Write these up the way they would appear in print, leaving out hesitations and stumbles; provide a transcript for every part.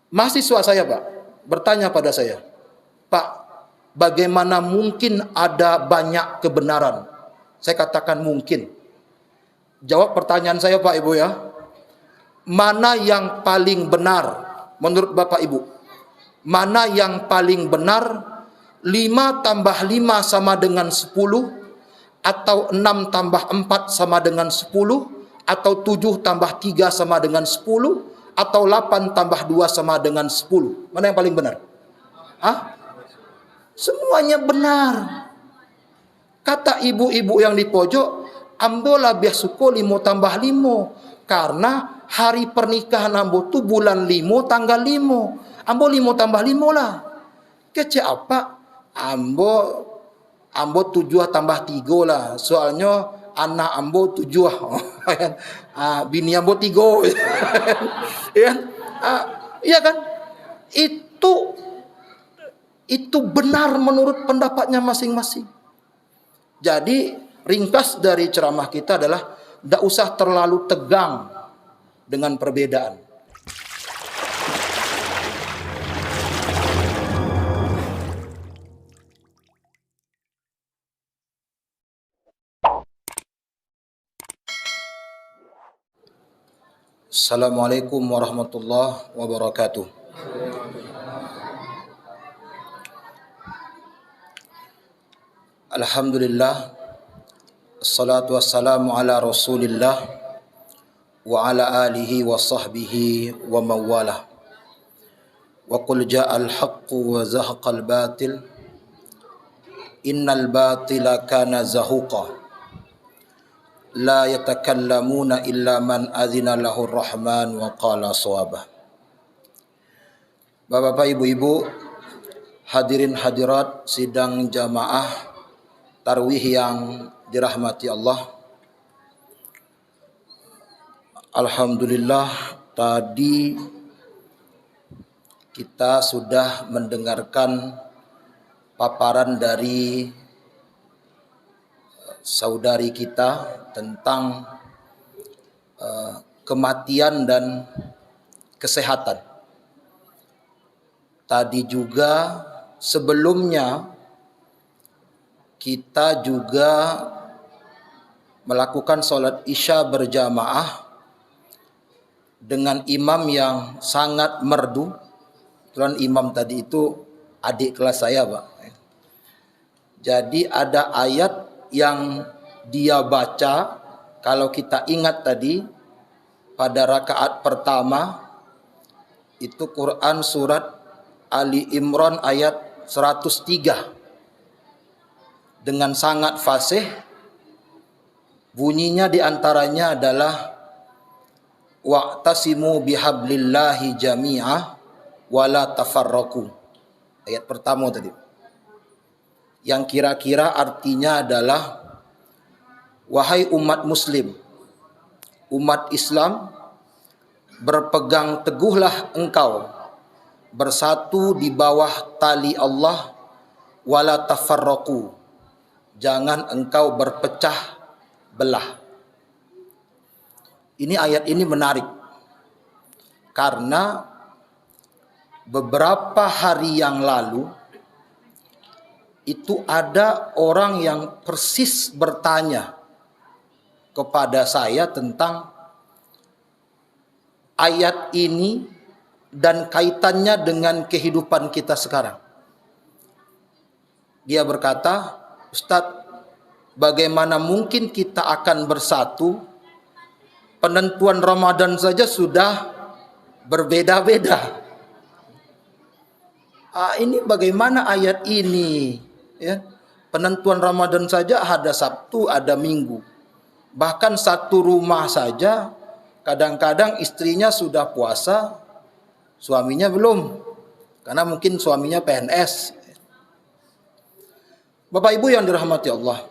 Mahasiswa saya, Pak, bertanya pada saya, Pak, bagaimana mungkin ada banyak kebenaran? Saya katakan mungkin. Jawab pertanyaan saya, Pak Ibu ya. Mana yang paling benar menurut Bapak Ibu? Mana yang paling benar? 5 tambah 5 sama dengan 10, atau 6 tambah 4 sama dengan 10, atau 7 tambah 3 sama dengan 10, atau 8 tambah 2 sama dengan 10? Mana yang paling benar? Hah? Semuanya benar. Kata ibu-ibu yang di pojok, ambola biasuko 5 tambah 5. Karena hari pernikahan ambo tu bulan 5 tanggal 5. Ambo 5 tambah 5 lah. Kece apa? Ambo 7 tambah 3 lah. Soalnya anak ambo 7. Bini ambo 3. Iya kan? Itu benar menurut pendapatnya masing-masing. Jadi ringkas dari ceramah kita adalah tidak usah terlalu tegang dengan perbedaan. Assalamualaikum warahmatullahi wabarakatuh. Alhamdulillah, assalatu wassalamu ala rasulillah wa ala alihi wa sahbihi wa mawalah. Wa qul ja'al haqqu wa zahaqal batil innal batila kana zahuqa la yatakallamuna illa man adzina lahu rahman wa qala shawaba. Bapak-bapak, ibu-ibu, hadirin hadirat sidang jamaah Tarwih yang dirahmati Allah. Alhamdulillah, tadi kita sudah mendengarkan paparan dari saudari kita tentang kematian dan kesehatan. Tadi juga sebelumnya kita juga melakukan sholat isya berjamaah dengan imam yang sangat merdu. Kebetulan imam tadi itu adik kelas saya, Pak. Jadi ada ayat yang dia baca, kalau kita ingat tadi pada rakaat pertama itu Quran surat Ali Imran ayat 103. Dengan sangat fasih, bunyinya diantaranya adalah wa'tasimu bihablillahi jami'ah wala tafarraqu. Ayat pertama tadi. Yang kira-kira artinya adalah, wahai umat muslim, umat Islam, berpegang teguhlah engkau bersatu di bawah tali Allah, wala tafarraqu. Jangan engkau berpecah belah. Ini ayat ini menarik karena beberapa hari yang lalu itu ada orang yang persis bertanya kepada saya tentang ayat ini dan kaitannya dengan kehidupan kita sekarang. Dia berkata, Ustadz, bagaimana mungkin kita akan bersatu? Penentuan Ramadan saja sudah berbeda-beda. Ini bagaimana ayat ini? Ya, penentuan Ramadan saja ada Sabtu, ada Minggu. Bahkan satu rumah saja, kadang-kadang istrinya sudah puasa, suaminya belum. Karena mungkin suaminya PNS. Bapak Ibu yang dirahmati Allah,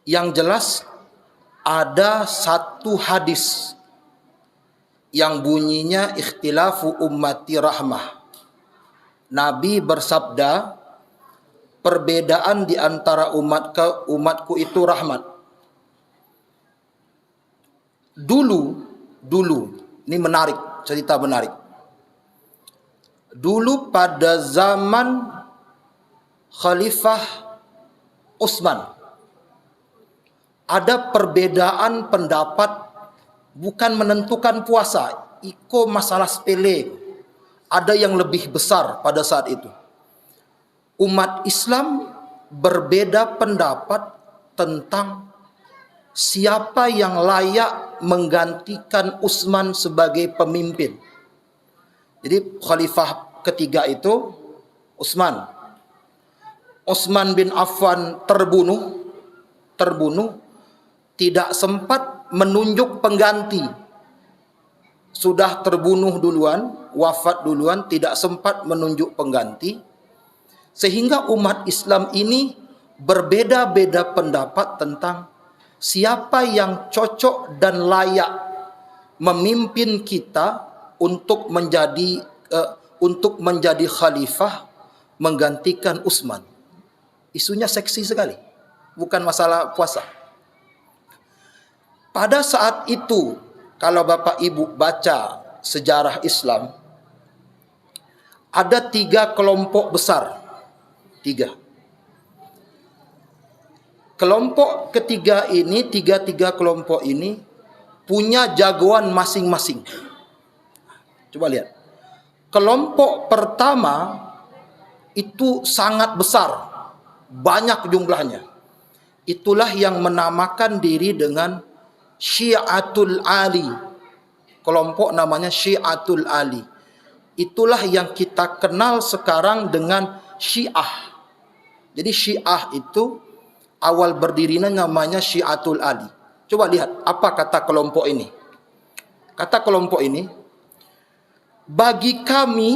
yang jelas ada satu hadis yang bunyinya ikhtilafu ummati rahmah. Nabi bersabda, perbedaan di antara umatku itu rahmat. Dulu, ini menarik. cerita menarik. Dulu pada zaman Khalifah Utsman ada perbedaan pendapat, bukan menentukan puasa, iko masalah sepele. Ada yang lebih besar pada saat itu. Umat Islam berbeda pendapat tentang siapa yang layak menggantikan Utsman sebagai pemimpin. Jadi khalifah ketiga itu Utsman. Utsman bin Affan terbunuh, tidak sempat menunjuk pengganti. Sudah terbunuh duluan, wafat duluan, tidak sempat menunjuk pengganti. Sehingga umat Islam ini berbeda-beda pendapat tentang siapa yang cocok dan layak memimpin kita untuk menjadi khalifah menggantikan Utsman. Isunya seksi sekali, bukan masalah puasa. Pada saat itu, kalau Bapak Ibu baca sejarah Islam, ada 3 kelompok besar. 3. Kelompok ketiga ini, tiga kelompok ini punya jagoan masing-masing. Coba lihat. Kelompok pertama itu sangat besar, banyak jumlahnya. Itulah yang menamakan diri dengan Syiatul Ali. Kelompok namanya Syiatul Ali. Itulah yang kita kenal sekarang dengan Syiah. Jadi Syiah itu awal berdirinya namanya Syiatul Ali. Coba lihat apa kata kelompok ini. Kata kelompok ini, bagi kami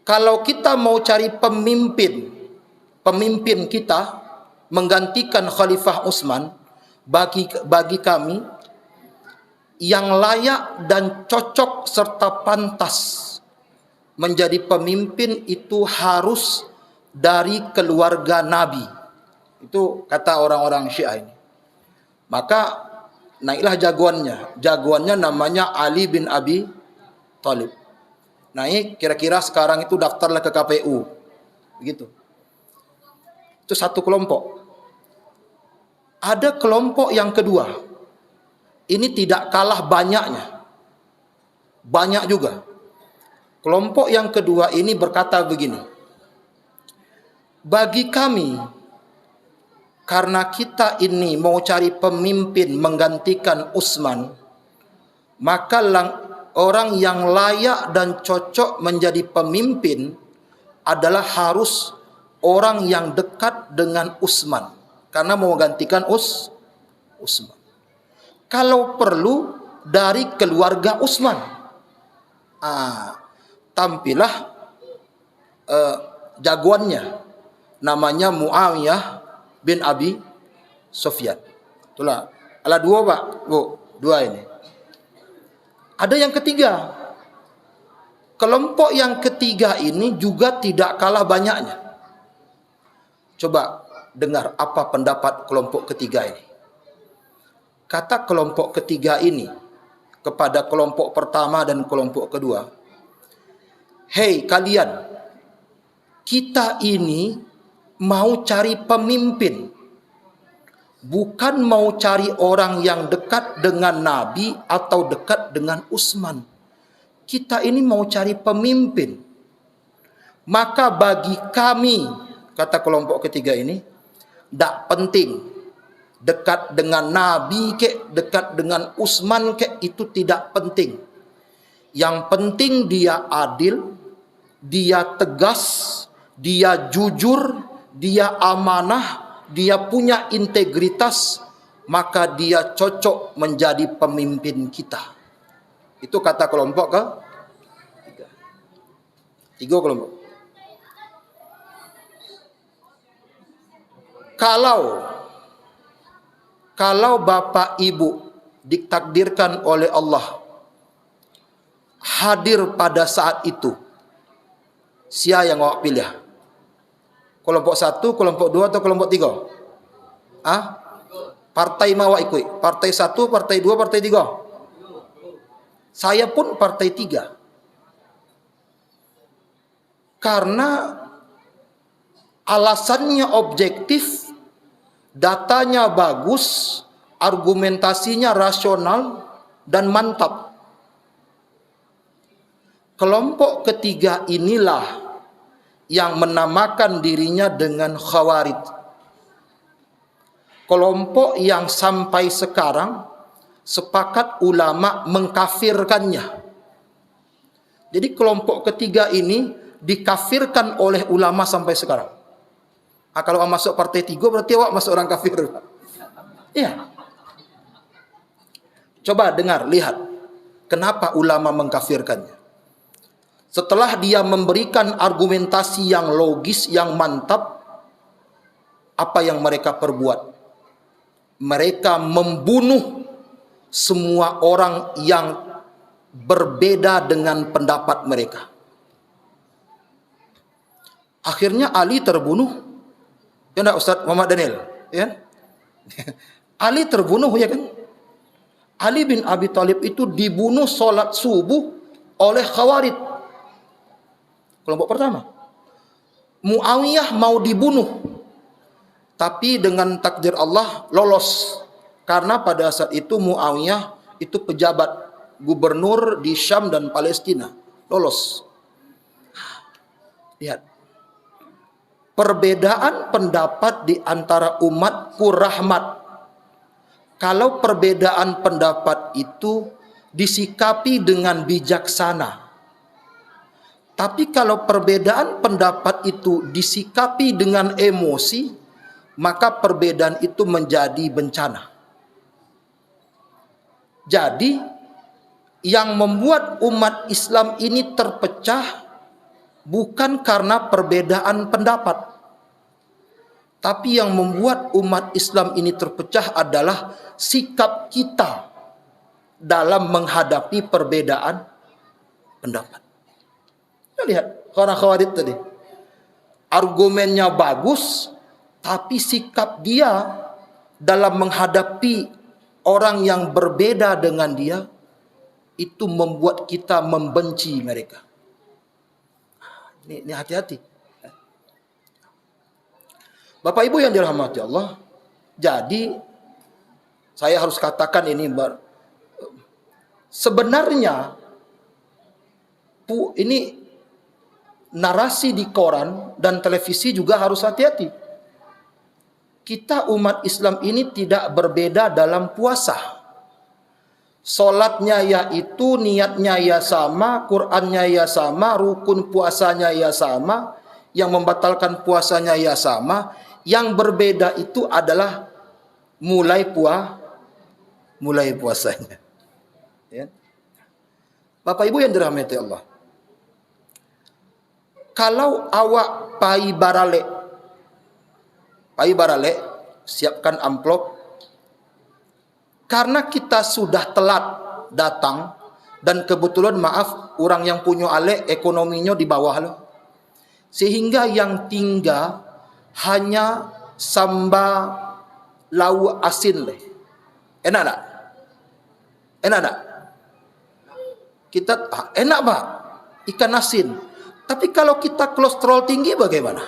kalau kita mau cari pemimpin kita menggantikan Khalifah Utsman, bagi kami yang layak dan cocok serta pantas menjadi pemimpin itu harus dari keluarga Nabi. Itu kata orang-orang Syiah ini. Maka naiklah jagoannya namanya Ali bin Abi Thalib. Naik, kira-kira sekarang itu daftarlah ke KPU, begitu. Itu satu kelompok. Ada kelompok yang kedua. Ini tidak kalah banyaknya. Banyak juga. Kelompok yang kedua ini berkata begini. Bagi kami, karena kita ini mau cari pemimpin menggantikan Utsman, maka orang yang layak dan cocok menjadi pemimpin adalah harus orang yang dekat dengan Utsman. Karena mau gantikan Utsman. Kalau perlu dari keluarga Utsman. Tampillah jagoannya. Namanya Muawiyah bin Abi Sufyan. Itulah. Ada 2 Pak. Bu, 2 ini. Ada yang ketiga. Kelompok yang ketiga ini juga tidak kalah banyaknya. Coba dengar apa pendapat kelompok ketiga ini. Kata kelompok ketiga ini kepada kelompok pertama dan kelompok kedua, hei kalian, kita ini mau cari pemimpin, bukan mau cari orang yang dekat dengan Nabi atau dekat dengan Utsman. Kita ini mau cari pemimpin. Maka bagi kami, kata kelompok ketiga ini, tidak penting dekat dengan Nabi kek, dekat dengan Utsman kek, itu tidak penting. Yang penting dia adil, dia tegas, dia jujur, dia amanah, dia punya integritas, maka dia cocok menjadi pemimpin kita. Itu kata kelompok ke 3 kelompok. Kalau Bapak Ibu ditakdirkan oleh Allah hadir pada saat itu, siapa yang awak pilih? Kelompok 1, kelompok 2 atau kelompok 3? Partai mau ikut? Partai 1, partai 2, partai 3? Saya pun partai 3. Karena alasannya objektif, datanya bagus, argumentasinya rasional dan mantap. Kelompok ketiga inilah yang menamakan dirinya dengan Khawarij. Kelompok yang sampai sekarang sepakat ulama mengkafirkannya. Jadi kelompok ketiga ini dikafirkan oleh ulama sampai sekarang. Kalau masuk partai 3 berarti awak masuk orang kafir. Iya. Coba dengar, lihat. Kenapa ulama mengkafirkannya? Setelah dia memberikan argumentasi yang logis, yang mantap, apa yang mereka perbuat? Mereka membunuh semua orang yang berbeda dengan pendapat mereka. Akhirnya Ali terbunuh. Ya enggak Ustaz Muhammad Daniel? Ya. Ali terbunuh, ya kan? Ali bin Abi Thalib itu dibunuh sholat subuh oleh Khawarij. Kelompok pertama. Muawiyah mau dibunuh, tapi dengan takdir Allah lolos. Karena pada saat itu Muawiyah itu pejabat gubernur di Syam dan Palestina. Lolos. Lihat. Perbedaan pendapat di antara umatku rahmat. Kalau perbedaan pendapat itu disikapi dengan bijaksana. Tapi kalau perbedaan pendapat itu disikapi dengan emosi, maka perbedaan itu menjadi bencana. Jadi, yang membuat umat Islam ini terpecah bukan karena perbedaan pendapat. Tapi yang membuat umat Islam ini terpecah adalah sikap kita dalam menghadapi perbedaan pendapat. Kita lihat, orang Khawarij tadi. Argumennya bagus, tapi sikap dia dalam menghadapi orang yang berbeda dengan dia itu membuat kita membenci mereka. Ini hati-hati. Bapak Ibu yang dirahmati Allah, jadi saya harus katakan ini, sebenarnya ini narasi di koran dan televisi juga harus hati-hati. Kita umat Islam ini tidak berbeda dalam puasa. Solatnya yaitu, niatnya ya sama, Qur'annya ya sama, rukun puasanya ya sama, yang membatalkan puasanya ya sama. Yang berbeda itu adalah mulai puasanya. Ya. Bapak Ibu yang dirahmati Allah, kalau awak pai barale, siapkan amplop. Karena kita sudah telat datang, dan kebetulan maaf, orang yang punya ale ekonominya di bawah loh. Sehingga yang tinggal hanya sambal lau asin leh. Enak tak? Enak tak? Kita enak Pak, ikan asin. Tapi kalau kita kolesterol tinggi bagaimana?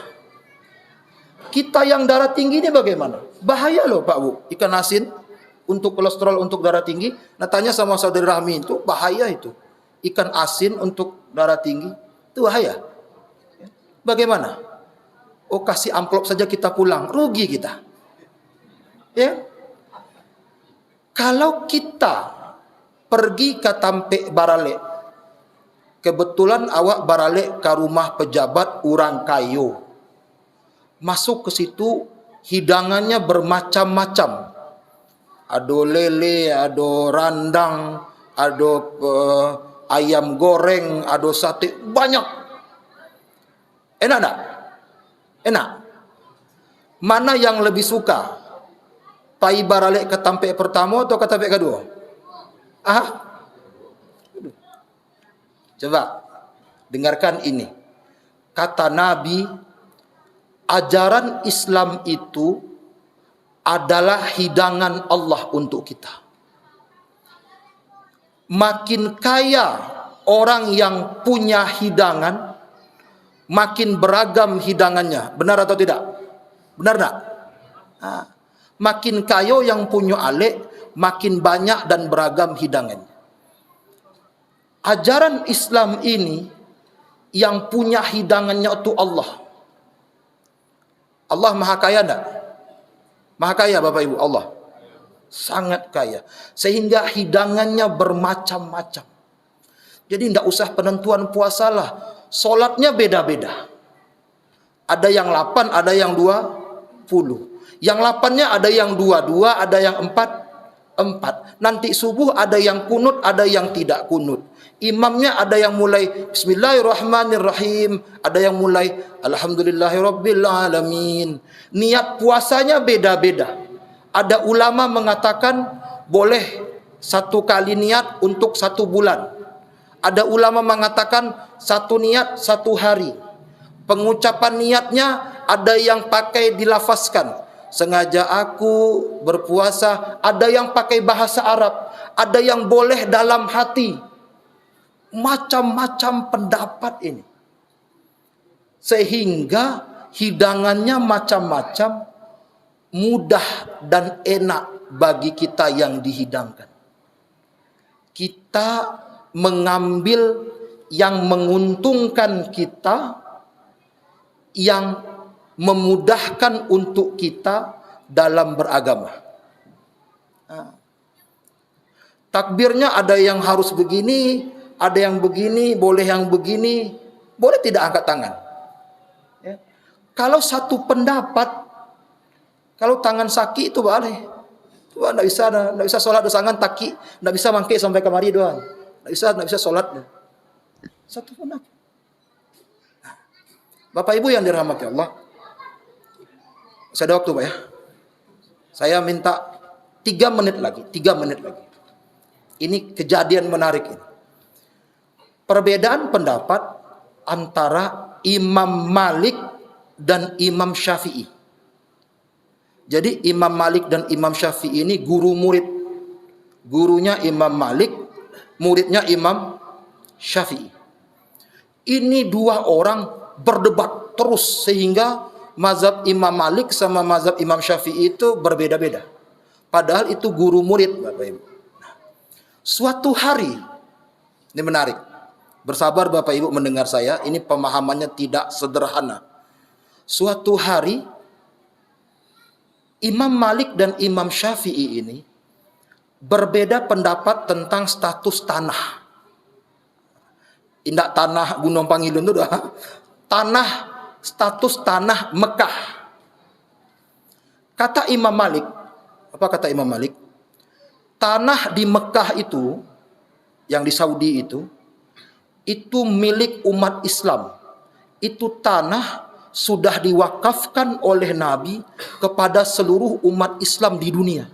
Kita yang darah tinggi ini bagaimana? Bahaya loh Pak Bu, ikan asin untuk kolesterol, untuk darah tinggi. Nah, tanya sama saudara Rahmi, itu bahaya itu. Ikan asin untuk darah tinggi, itu bahaya. Bagaimana? Oh, kasih amplop saja kita pulang, rugi kita. Ya. Kalau kita pergi ke Tampe Barale, kebetulan awak barale ke rumah pejabat orang kayu. Masuk ke situ, hidangannya bermacam-macam. Ada lele, ada randang, ada ayam goreng, ada sate, banyak. Enak tak? Enak. Mana yang lebih suka? Pai barale ke Tampe pertama atau ke Tampe kedua? Coba dengarkan ini. Kata Nabi, ajaran Islam itu adalah hidangan Allah untuk kita. makin kaya orang yang punya hidangan, makin beragam hidangannya. Benar atau tidak? Benar tak? Makin kaya yang punya alek, makin banyak dan beragam hidangannya. Ajaran Islam ini yang punya hidangannya itu Allah. Allah maha kaya tak? Maha kaya Bapak Ibu, Allah. Sangat kaya. Sehingga hidangannya bermacam-macam. Jadi tidak usah penentuan puasa lah. Solatnya beda-beda. Ada yang 8, ada yang 20. Yang 8-nya ada yang 22, ada yang 4. Nanti subuh ada yang kunut, ada yang tidak kunut. Imamnya ada yang mulai Bismillahirrahmanirrahim, ada yang mulai Alhamdulillahirabbil alamin. Niat puasanya beda-beda. Ada ulama mengatakan boleh 1 kali niat untuk 1 bulan. Ada ulama mengatakan 1 niat 1 hari. Pengucapan niatnya ada yang pakai dilafazkan. Sengaja aku berpuasa, ada yang pakai bahasa Arab, ada yang boleh dalam hati. Macam-macam pendapat ini. Sehingga hidangannya macam-macam, mudah dan enak bagi kita yang dihidangkan. Kita mengambil yang menguntungkan kita, yang memudahkan untuk kita dalam beragama. Takbirnya ada yang harus begini, ada yang begini, boleh yang begini, boleh tidak angkat tangan. Ya. Kalau satu pendapat, kalau tangan sakit itu boleh. Tuhan tidak bisa sholat dengan tangan taki, tidak bisa mangke sampai kemari doang. Tidak bisa sholat. Satu pendapat. Bapak Ibu yang dirahmati Allah, saya ada waktu Pak ya. Saya minta 3 menit lagi. Ini kejadian menarik ini. Perbedaan pendapat antara Imam Malik dan Imam Syafi'i. Jadi Imam Malik dan Imam Syafi'i ini guru murid. Gurunya Imam Malik, muridnya Imam Syafi'i. Ini 2 orang berdebat terus sehingga mazhab Imam Malik sama mazhab Imam Syafi'i itu berbeda-beda. Padahal itu guru murid Bapak Ibu. Suatu hari, ini menarik. Bersabar Bapak Ibu mendengar saya, ini pemahamannya tidak sederhana. Suatu hari Imam Malik dan Imam Syafi'i ini berbeda pendapat tentang status tanah. Indak tanah Gunung Pangilun itu dah. Status tanah Mekah. Kata Imam Malik, apa kata Imam Malik? Tanah di Mekah itu, yang di Saudi itu milik umat Islam. Itu tanah sudah diwakafkan oleh Nabi kepada seluruh umat Islam di dunia.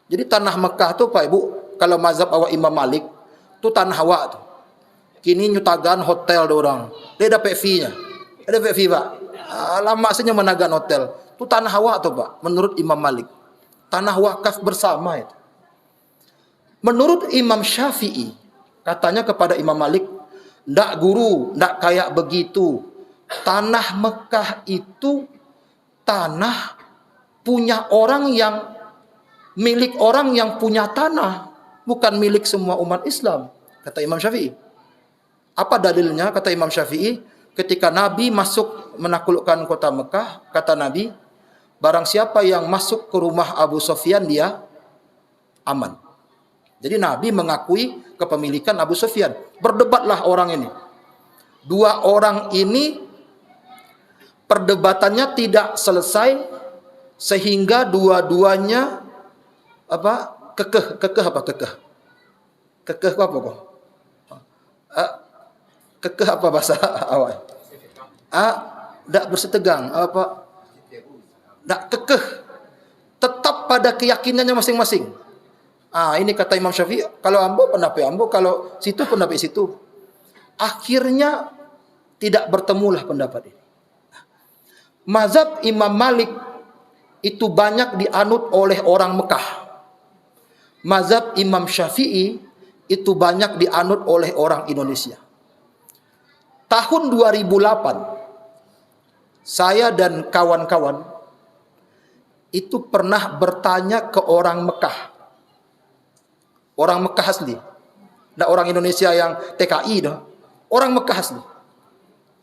Jadi tanah Mekah tuh Pak Ibu, kalau mazhab awak Imam Malik, itu tanah awak tuh. Kini nyutagan hotel dorang. Dia dapat fee-nya. Ada fee Pak. Lama saja menagan hotel. Itu tanah awak tuh Pak, menurut Imam Malik. Tanah wakaf bersama itu. Menurut Imam Syafi'i, katanya kepada Imam Malik, ndak guru, ndak kayak begitu. Tanah Mekah itu tanah punya orang yang milik orang yang punya tanah, bukan milik semua umat Islam, kata Imam Syafi'i. Apa dalilnya? Kata Imam Syafi'i, ketika Nabi masuk menaklukkan kota Mekah, kata Nabi, barang siapa yang masuk ke rumah Abu Sufyan dia aman. Jadi Nabi mengakui kepemilikan Abu Sufyan. Berdebatlah orang ini. 2 orang ini perdebatannya tidak selesai sehingga dua-duanya kekeh apa bahasa awal? Tidak bersetegang tidak kekeh, tetap pada keyakinannya masing-masing. Ini kata Imam Syafi'i, kalau ambo pendapat ambo, kalau situ pendapat situ. Akhirnya tidak bertemulah pendapat ini. Mazhab Imam Malik itu banyak dianut oleh orang Mekah. Mazhab Imam Syafi'i itu banyak dianut oleh orang Indonesia. Tahun 2008, saya dan kawan-kawan itu pernah bertanya ke orang Mekah. Orang Mekah asli. Tidak orang Indonesia yang TKI dah. Orang Mekah asli.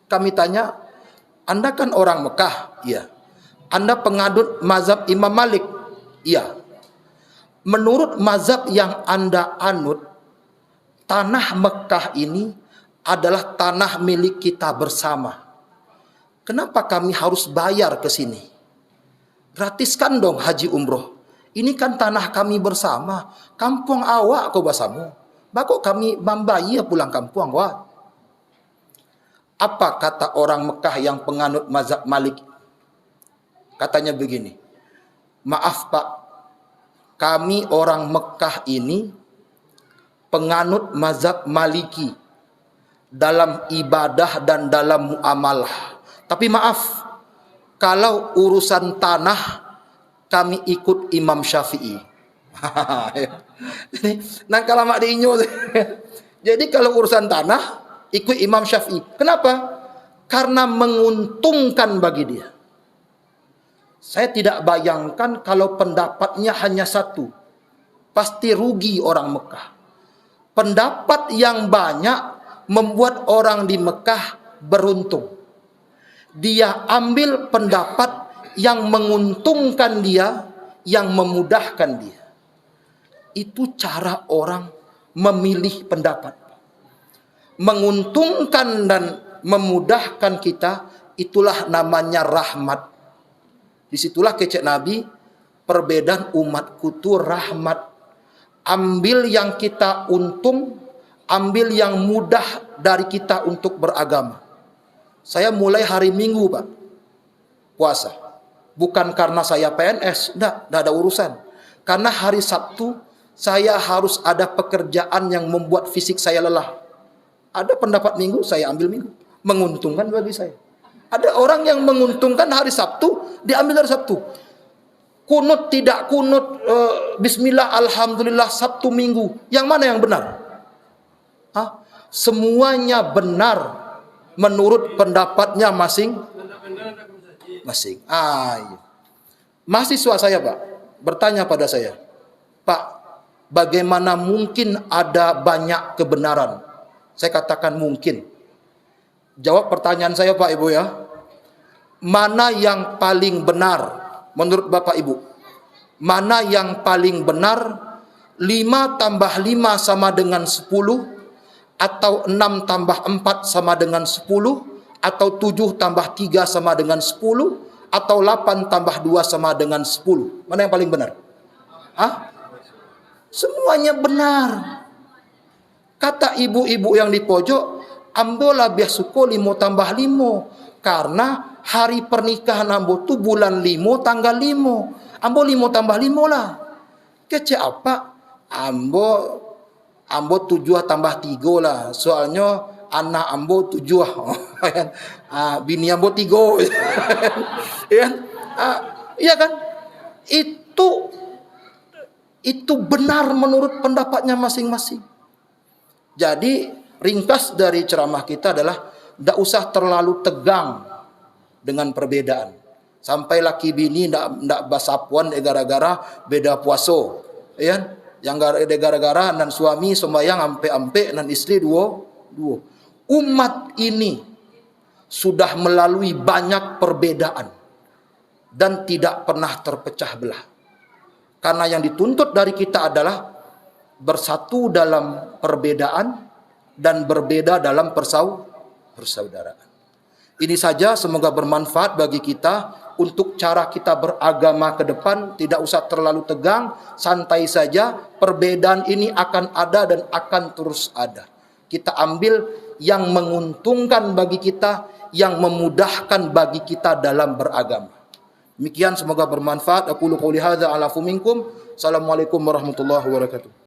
Kami tanya, Anda kan orang Mekah? Iya. Anda pengadut mazhab Imam Malik? Iya. Menurut mazhab yang Anda anut, tanah Mekah ini adalah tanah milik kita bersama. Kenapa kami harus bayar ke sini? Gratiskan dong haji umroh. Ini kan tanah kami bersama. Kampung awak kau basamu. Bakok kami membayar pulang kampung awak. Apa kata orang Mekah yang penganut mazhab Malik? Katanya begini, maaf Pak, kami orang Mekah ini penganut mazhab Maliki dalam ibadah dan dalam muamalah. Tapi maaf, kalau urusan tanah kami ikut Imam Syafi'i. Nah kalau mak diinyo. Jadi kalau urusan tanah ikut Imam Syafi'i. Kenapa? Karena menguntungkan bagi dia. Saya tidak bayangkan kalau pendapatnya hanya satu. Pasti rugi orang Mekah. Pendapat yang banyak membuat orang di Mekah beruntung. Dia ambil pendapat yang menguntungkan dia, yang memudahkan dia. Itu cara orang memilih pendapat. Menguntungkan dan memudahkan kita, itulah namanya rahmat. Disitulah kecek Nabi, perbedaan umatku itu rahmat. Ambil yang kita untung, ambil yang mudah dari kita untuk beragama. Saya mulai hari Minggu Pak, puasa. Bukan karena saya PNS, enggak ada urusan. Karena hari Sabtu, saya harus ada pekerjaan yang membuat fisik saya lelah. Ada pendapat Minggu, saya ambil Minggu. Menguntungkan bagi saya. Ada orang yang menguntungkan hari Sabtu, diambil hari Sabtu. Kunut tidak kunut, bismillah, alhamdulillah, Sabtu Minggu. Yang mana yang benar? Hah? Semuanya benar menurut pendapatnya masing-masing. Iya. Mahasiswa saya Pak, bertanya pada saya, Pak, bagaimana mungkin ada banyak kebenaran? Saya katakan mungkin. Jawab pertanyaan saya Pak Ibu ya. Mana yang paling benar menurut Bapak Ibu? Mana yang paling benar? 5 tambah 5 sama dengan 10? Atau 6 tambah 4 sama dengan 10? Atau 7 tambah 3 sama dengan 10? Atau 8 tambah 2 sama dengan 10? Mana yang paling benar? Hah? Semuanya benar. Kata ibu-ibu yang di pojok, ambolah biar suko 5 tambah 5. Karena hari pernikahan ambo tu bulan 5 tanggal 5. Ambo 5 tambah 5 lah. Kece apa? Ambo 7 tambah 3 lah. Soalnya anak ambo 7. Bini ambo 3. Iya kan? Itu benar menurut pendapatnya masing-masing. Jadi ringkas dari ceramah kita adalah tidak usah terlalu tegang dengan perbedaan. Sampai laki bini tidak basapuan gara-gara beda puaso. Ya? Yang gara-gara dan suami sembahyang ampe-ampe dan istri dua. Umat ini sudah melalui banyak perbedaan dan tidak pernah terpecah belah. Karena yang dituntut dari kita adalah bersatu dalam perbedaan dan berbeda dalam persaudaraan. Ini saja, semoga bermanfaat bagi kita untuk cara kita beragama ke depan. Tidak usah terlalu tegang, santai saja. Perbedaan ini akan ada dan akan terus ada. Kita ambil yang menguntungkan bagi kita, yang memudahkan bagi kita dalam beragama. Demikian, semoga bermanfaat. Aku qouli hadza ala minkum. Assalamualaikum warahmatullahi wabarakatuh.